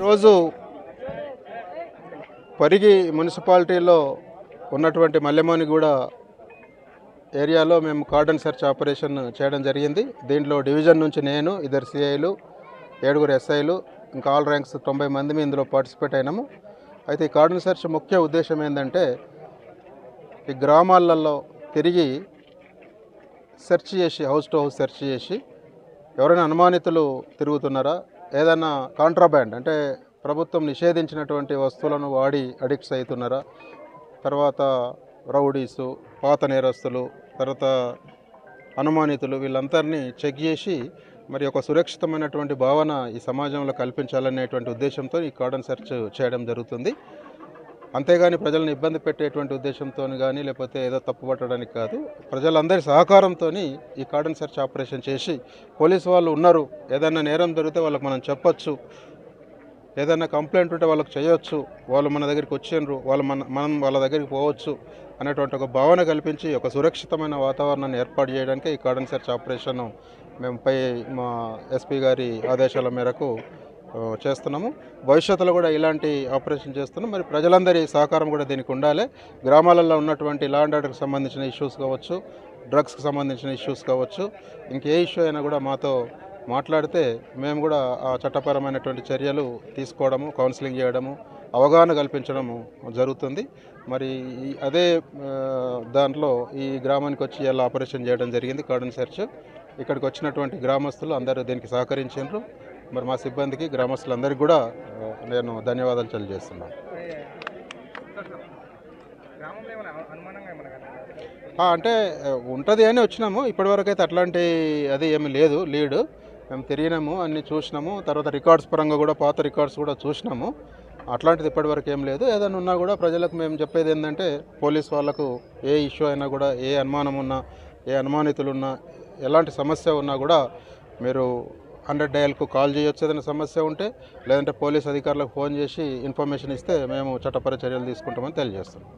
రోజు పరిగి మున్సిపాలిటీలో ఉన్నటువంటి మల్లెమోనిగూడ ఏరియాలో మేము కార్డన్ సెర్చ్ ఆపరేషన్ చేయడం జరిగింది. దీంట్లో డివిజన్ నుంచి నేను, ఇద్దరు సిఐలు, 7 ఎస్ఐలు, ఇంకా ఆల్ ర్యాంక్స్ 90 మంది ఇందులో పార్టిసిపేట్ అయినాము. అయితే ఈ కార్డన్ సెర్చ్ ముఖ్య ఉద్దేశం ఏంటంటే ఈ గ్రామాలలో తిరిగి సెర్చ్ చేసి, హౌస్ టు హౌస్ సెర్చ్ చేసి ఎవరైనా అనుమానితులు తిరుగుతున్నారా, ఏదైనా కాంట్రాబ్యాండ్ అంటే ప్రభుత్వం నిషేధించినటువంటి వస్తువులను వాడి అడిక్ట్స్ అవుతున్నారా, తర్వాత రౌడీసు, పాత నేరస్తులు, తర్వాత అనుమానితులు, వీళ్ళందరినీ చెక్ చేసి మరి ఒక సురక్షితమైనటువంటి భావన ఈ సమాజంలో కల్పించాలనేటువంటి ఉద్దేశంతో ఈ కార్డన్ సెర్చ్ చేయడం జరుగుతుంది. అంతేగాని ప్రజలను ఇబ్బంది పెట్టేటువంటి ఉద్దేశంతో కానీ లేకపోతే ఏదో తప్పుపట్టడానికి కాదు, ప్రజలందరి సహకారంతో ఈ కార్డన్ సెర్చ్ ఆపరేషన్ చేసి పోలీసు వాళ్ళు ఉన్నారు, ఏదైనా నేరం జరిగితే వాళ్ళకి మనం చెప్పొచ్చు, ఏదైనా కంప్లైంట్ ఉంటే వాళ్ళకి చేయొచ్చు, వాళ్ళు మన దగ్గరికి వచ్చిండ్రు, మనం వాళ్ళ దగ్గరికి పోవచ్చు అనేటువంటి ఒక భావన కల్పించి ఒక సురక్షితమైన వాతావరణాన్ని ఏర్పాటు చేయడానికి ఈ కార్డన్ సెర్చ్ ఆపరేషన్ మేము మా ఎస్పీ గారి ఆదేశాల మేరకు చేస్తున్నాము. భవిష్యత్తులో కూడా ఇలాంటి ఆపరేషన్ చేస్తున్నాం. మరి ప్రజలందరి సహకారం కూడా దీనికి ఉండాలి. గ్రామాలలో ఉన్నటువంటి లా అండ్ ఆర్డర్కి సంబంధించిన ఇష్యూస్ కావచ్చు, డ్రగ్స్కి సంబంధించిన ఇష్యూస్ కావచ్చు, ఇంకే ఇష్యూ అయినా కూడా మాతో మాట్లాడితే మేము కూడా ఆ చట్టపరమైనటువంటి చర్యలు తీసుకోవడము, కౌన్సిలింగ్ చేయడము, అవగాహన కల్పించడము జరుగుతుంది. మరి అదే దాంట్లో ఈ గ్రామానికి వచ్చి ఇలా ఆపరేషన్ చేయడం జరిగింది కార్డన్ సెర్చ్. ఇక్కడికి వచ్చినటువంటి గ్రామస్తులు అందరూ దీనికి సహకరించారు. మరి మా సిబ్బందికి, గ్రామస్తులందరికీ కూడా నేను ధన్యవాదాలు తెలియజేస్తున్నాను. అంటే ఉంటుంది అని వచ్చినాము. ఇప్పటివరకు అయితే అట్లాంటి అది ఏమీ లేదు. లీడ్ మేము తిరిగినాము, అన్నీ చూసినాము, తర్వాత రికార్డ్స్ పరంగా కూడా పాత రికార్డ్స్ కూడా చూసినాము. అట్లాంటిది ఇప్పటివరకు ఏం లేదు. ఏదైనా ఉన్నా కూడా ప్రజలకు మేము చెప్పేది ఏంటంటే పోలీస్ వాళ్ళకు ఏ ఇష్యూ అయినా కూడా, ఏ అనుమానం ఉన్నా, ఏ అనుమానితులున్నా, ఎలాంటి సమస్య ఉన్నా కూడా మీరు 100 డయల్కు కాల్ చేయొచ్చు ఏదైనా సమస్య ఉంటే, లేదంటే పోలీస్ అధికారులకు ఫోన్ చేసి ఇన్ఫర్మేషన్ ఇస్తే మేము చట్టపర చర్యలు తీసుకుంటామని తెలియజేస్తున్నాం.